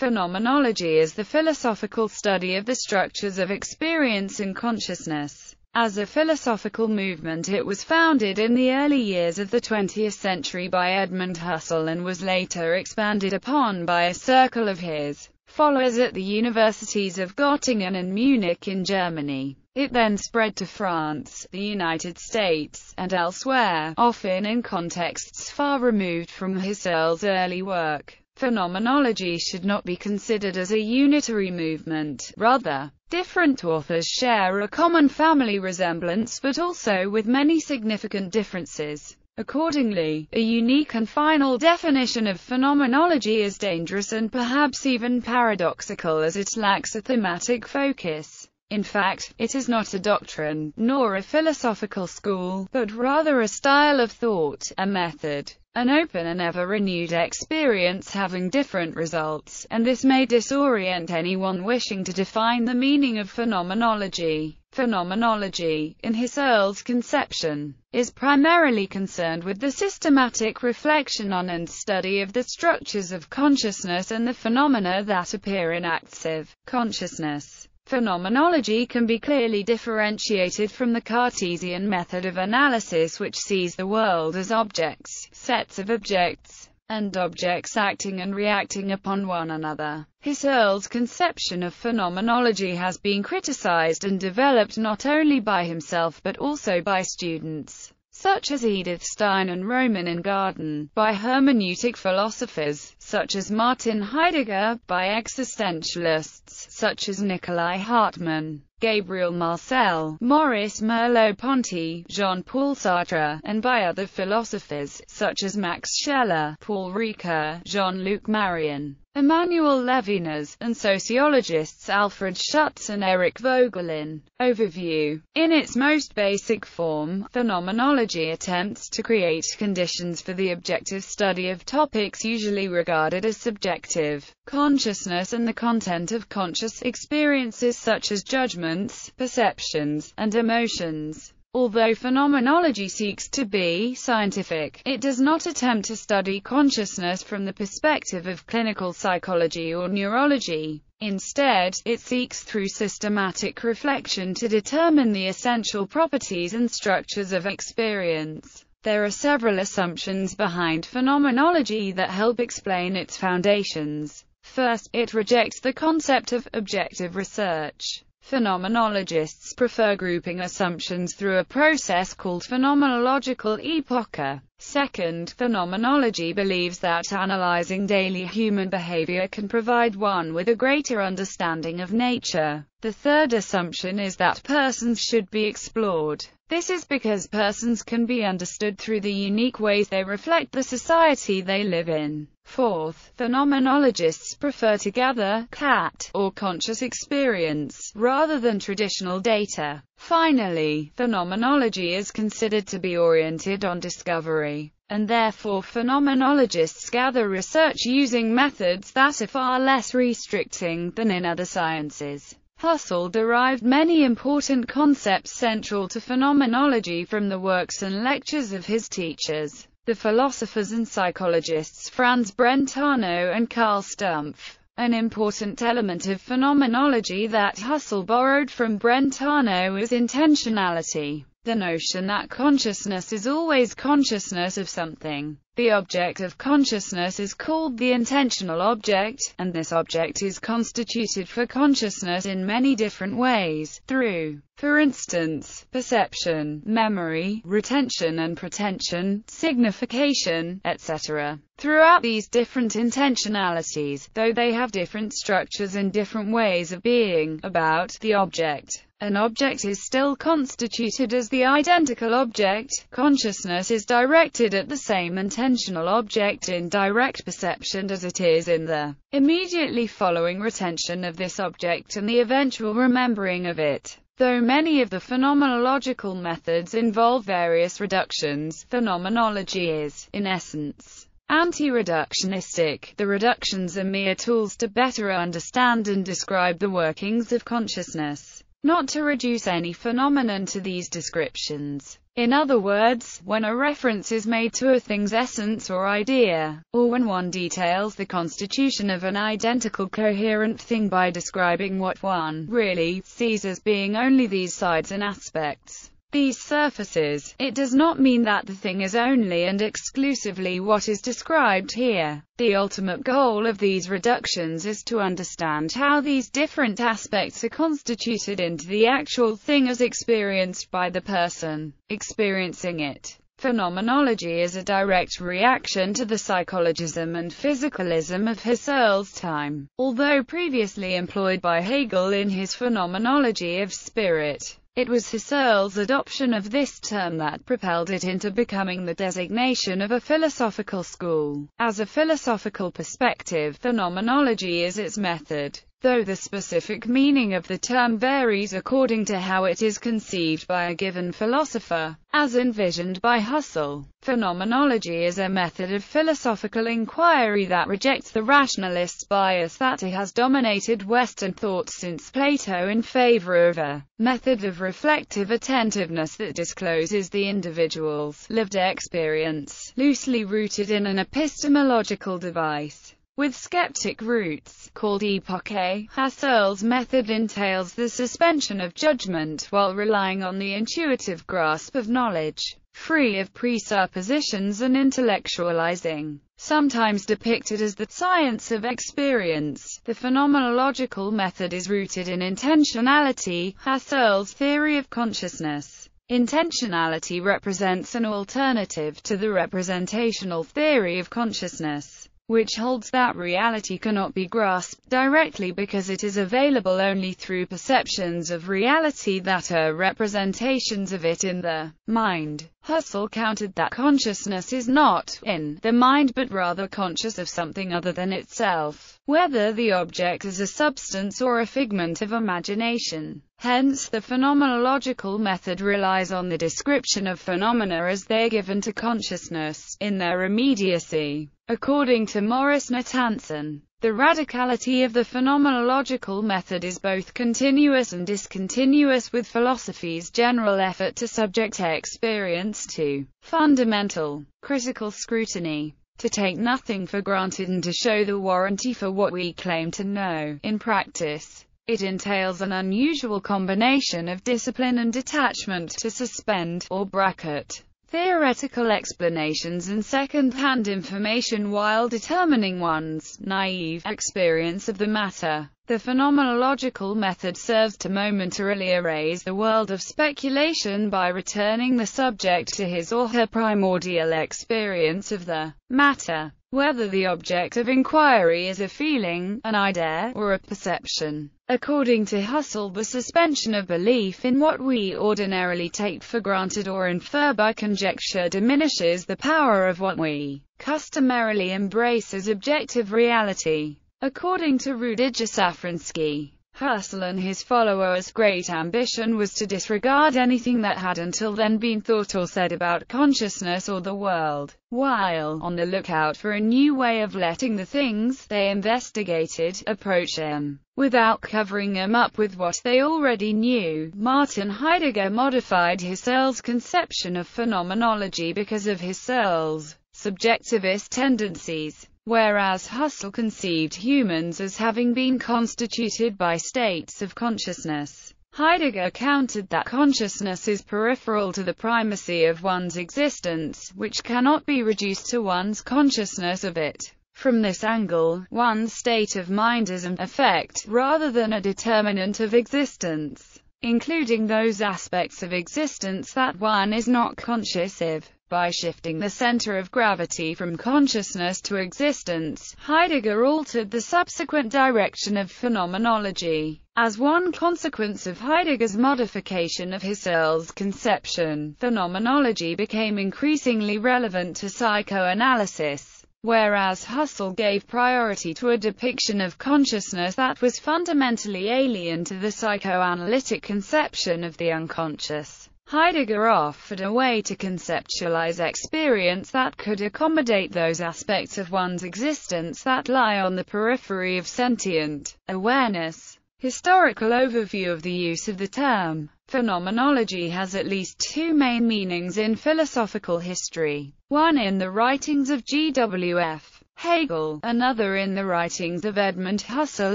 Phenomenology is the philosophical study of the structures of experience and consciousness. As a philosophical movement, it was founded in the early years of the 20th century by Edmund Husserl and was later expanded upon by a circle of his followers at the universities of Göttingen and Munich in Germany. It then spread to France, the United States, and elsewhere, often in contexts far removed from Husserl's early work. Phenomenology should not be considered as a unitary movement, rather, different authors share a common family resemblance but also with many significant differences. Accordingly, a unique and final definition of phenomenology is dangerous and perhaps even paradoxical, as it lacks a thematic focus. In fact, it is not a doctrine, nor a philosophical school, but rather a style of thought, a method, an open and ever-renewed experience having different results, and this may disorient anyone wishing to define the meaning of phenomenology. Phenomenology, in Husserl's conception, is primarily concerned with the systematic reflection on and study of the structures of consciousness and the phenomena that appear in active consciousness. Phenomenology can be clearly differentiated from the Cartesian method of analysis, which sees the world as objects, sets of objects, and objects acting and reacting upon one another. Husserl's conception of phenomenology has been criticized and developed not only by himself but also by students such as Edith Stein and Roman Ingarden, by hermeneutic philosophers such as Martin Heidegger, by existentialists such as Nikolai Hartmann, Gabriel Marcel, Maurice Merleau-Ponty, Jean-Paul Sartre, and by other philosophers such as Max Scheler, Paul Ricoeur, Jean-Luc Marion, Emmanuel Levinas, and sociologists Alfred Schutz and Eric Voegelin. Overview. In its most basic form, phenomenology attempts to create conditions for the objective study of topics usually regarded as subjective. Consciousness and the content of conscious experiences such as judgments, perceptions, and emotions. Although phenomenology seeks to be scientific, it does not attempt to study consciousness from the perspective of clinical psychology or neurology. Instead, it seeks through systematic reflection to determine the essential properties and structures of experience. There are several assumptions behind phenomenology that help explain its foundations. First, it rejects the concept of objective research. Phenomenologists prefer grouping assumptions through a process called phenomenological epocha. Second, phenomenology believes that analyzing daily human behavior can provide one with a greater understanding of nature. The third assumption is that persons should be explored. This is because persons can be understood through the unique ways they reflect the society they live in. Fourth, phenomenologists prefer to gather CAT, or conscious experience, rather than traditional data. Finally, phenomenology is considered to be oriented on discovery, and therefore phenomenologists gather research using methods that are far less restricting than in other sciences. Husserl derived many important concepts central to phenomenology from the works and lectures of his teachers, the philosophers and psychologists Franz Brentano and Carl Stumpf. An important element of phenomenology that Husserl borrowed from Brentano is intentionality, the notion that consciousness is always consciousness of something. The object of consciousness is called the intentional object, and this object is constituted for consciousness in many different ways, through, for instance, perception, memory, retention and pretension, signification, etc. Throughout these different intentionalities, though they have different structures and different ways of being about the object, an object is still constituted as the identical object. Consciousness is directed at the same intentional object in direct perception as it is in the immediately following retention of this object and the eventual remembering of it. Though many of the phenomenological methods involve various reductions, phenomenology is, in essence, anti-reductionistic. The reductions are mere tools to better understand and describe the workings of consciousness, not to reduce any phenomenon to these descriptions. In other words, when a reference is made to a thing's essence or idea, or when one details the constitution of an identical coherent thing by describing what one really sees as being only these sides and aspects, these surfaces, it does not mean that the thing is only and exclusively what is described here. The ultimate goal of these reductions is to understand how these different aspects are constituted into the actual thing as experienced by the person experiencing it. Phenomenology is a direct reaction to the psychologism and physicalism of Husserl's time, although previously employed by Hegel in his Phenomenology of Spirit. It was Husserl's adoption of this term that propelled it into becoming the designation of a philosophical school. As a philosophical perspective, phenomenology is its method, though the specific meaning of the term varies according to how it is conceived by a given philosopher. As envisioned by Husserl, phenomenology is a method of philosophical inquiry that rejects the rationalist bias that has dominated Western thought since Plato in favor of a method of reflective attentiveness that discloses the individual's lived experience, loosely rooted in an epistemological device with skeptic roots, called epoche. Husserl's method entails the suspension of judgment while relying on the intuitive grasp of knowledge, free of presuppositions and intellectualizing. Sometimes depicted as the science of experience, the phenomenological method is rooted in intentionality, Husserl's theory of consciousness. Intentionality represents an alternative to the representational theory of consciousness, which holds that reality cannot be grasped directly because it is available only through perceptions of reality that are representations of it in the mind. Husserl countered that consciousness is not in the mind but rather conscious of something other than itself, whether the object is a substance or a figment of imagination. Hence, the phenomenological method relies on the description of phenomena as they are given to consciousness, in their immediacy. According to Morris Natanson, the radicality of the phenomenological method is both continuous and discontinuous with philosophy's general effort to subject experience to fundamental, critical scrutiny, to take nothing for granted and to show the warranty for what we claim to know. In practice, it entails an unusual combination of discipline and detachment to suspend, or bracket, theoretical explanations and second-hand information while determining one's naive experience of the matter. The phenomenological method serves to momentarily erase the world of speculation by returning the subject to his or her primordial experience of the matter, whether the object of inquiry is a feeling, an idea, or a perception. According to Husserl, the suspension of belief in what we ordinarily take for granted or infer by conjecture diminishes the power of what we customarily embrace as objective reality. According to Rudiger Safransky, Husserl and his followers' great ambition was to disregard anything that had until then been thought or said about consciousness or the world. While on the lookout for a new way of letting the things they investigated approach them, without covering them up with what they already knew, Martin Heidegger modified Husserl's conception of phenomenology because of Husserl's subjectivist tendencies. Whereas Husserl conceived humans as having been constituted by states of consciousness, Heidegger countered that consciousness is peripheral to the primacy of one's existence, which cannot be reduced to one's consciousness of it. From this angle, one's state of mind is an effect, rather than a determinant of existence, including those aspects of existence that one is not conscious of. By shifting the center of gravity from consciousness to existence, Heidegger altered the subsequent direction of phenomenology. As one consequence of Heidegger's modification of Husserl's conception, phenomenology became increasingly relevant to psychoanalysis, whereas Husserl gave priority to a depiction of consciousness that was fundamentally alien to the psychoanalytic conception of the unconscious. Heidegger offered a way to conceptualize experience that could accommodate those aspects of one's existence that lie on the periphery of sentient awareness. Historical overview of the use of the term phenomenology has at least two main meanings in philosophical history. One in the writings of G.W.F. Hegel, another in the writings of Edmund Husserl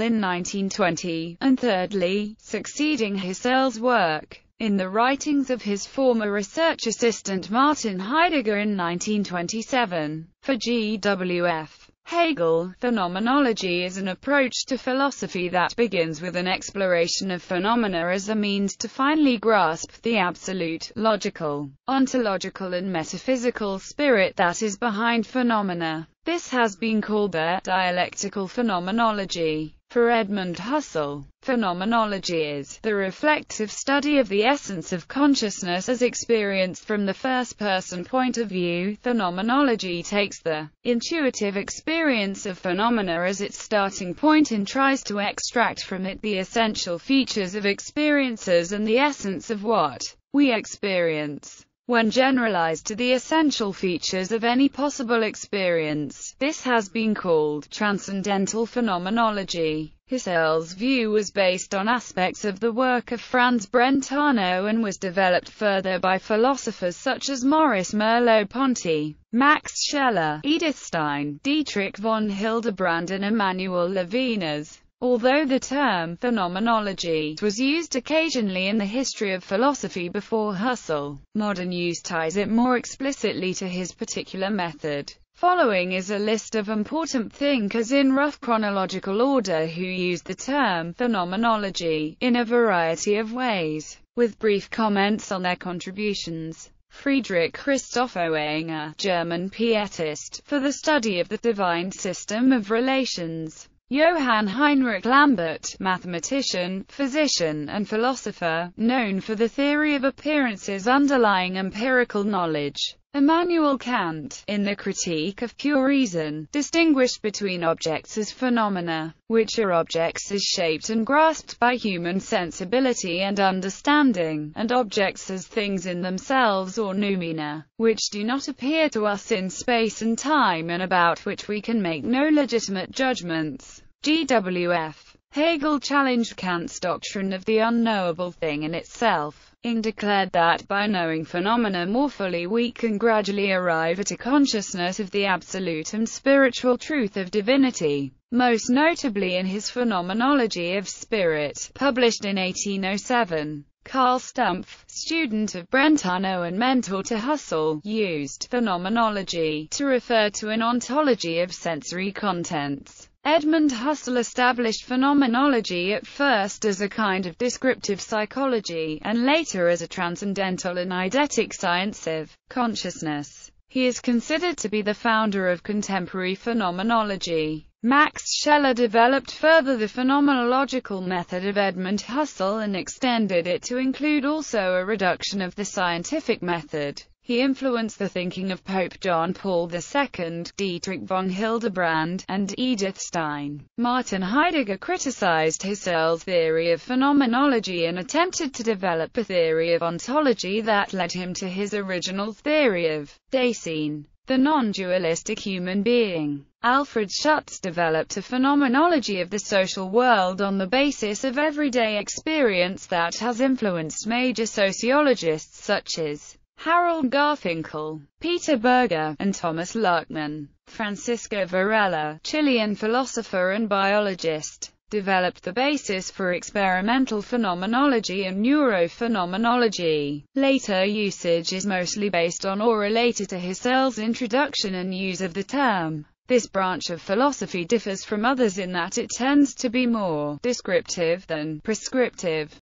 in 1920, and thirdly, succeeding Husserl's work, in the writings of his former research assistant Martin Heidegger in 1927. For G.W.F. Hegel, phenomenology is an approach to philosophy that begins with an exploration of phenomena as a means to finally grasp the absolute, logical, ontological and metaphysical spirit that is behind phenomena. This has been called the dialectical phenomenology. For Edmund Husserl, phenomenology is the reflective study of the essence of consciousness as experienced from the first-person point of view. Phenomenology takes the intuitive experience of phenomena as its starting point and tries to extract from it the essential features of experiences and the essence of what we experience. When generalized to the essential features of any possible experience, this has been called transcendental phenomenology. Husserl's view was based on aspects of the work of Franz Brentano and was developed further by philosophers such as Maurice Merleau-Ponty, Max Scheler, Edith Stein, Dietrich von Hildebrand and Emmanuel Levinas. Although the term phenomenology was used occasionally in the history of philosophy before Husserl, modern use ties it more explicitly to his particular method. Following is a list of important thinkers in rough chronological order who used the term phenomenology in a variety of ways, with brief comments on their contributions. Friedrich Christoph Oenger, German pietist, for the study of the divine system of relations. Johann Heinrich Lambert, mathematician, physician, and philosopher, known for the theory of appearances underlying empirical knowledge. Immanuel Kant, in the Critique of Pure Reason, distinguished between objects as phenomena, which are objects as shaped and grasped by human sensibility and understanding, and objects as things in themselves or noumena, which do not appear to us in space and time and about which we can make no legitimate judgments. G.W.F. Hegel challenged Kant's doctrine of the unknowable thing in itself, and declared that by knowing phenomena more fully we can gradually arrive at a consciousness of the absolute and spiritual truth of divinity. Most notably in his Phenomenology of Spirit, published in 1807. Karl Stumpf, student of Brentano and mentor to Husserl, used phenomenology to refer to an ontology of sensory contents. Edmund Husserl established phenomenology at first as a kind of descriptive psychology, and later as a transcendental and eidetic science of consciousness. He is considered to be the founder of contemporary phenomenology. Max Scheler developed further the phenomenological method of Edmund Husserl and extended it to include also a reduction of the scientific method. He influenced the thinking of Pope John Paul II, Dietrich von Hildebrand, and Edith Stein. Martin Heidegger criticized Husserl's theory of phenomenology and attempted to develop a theory of ontology that led him to his original theory of Dasein, the non-dualistic human being. Alfred Schutz developed a phenomenology of the social world on the basis of everyday experience that has influenced major sociologists such as Harold Garfinkel, Peter Berger, and Thomas Luckmann. Francisco Varela, Chilean philosopher and biologist, developed the basis for experimental phenomenology and neurophenomenology. Later usage is mostly based on or related to Husserl's introduction and use of the term. This branch of philosophy differs from others in that it tends to be more descriptive than prescriptive.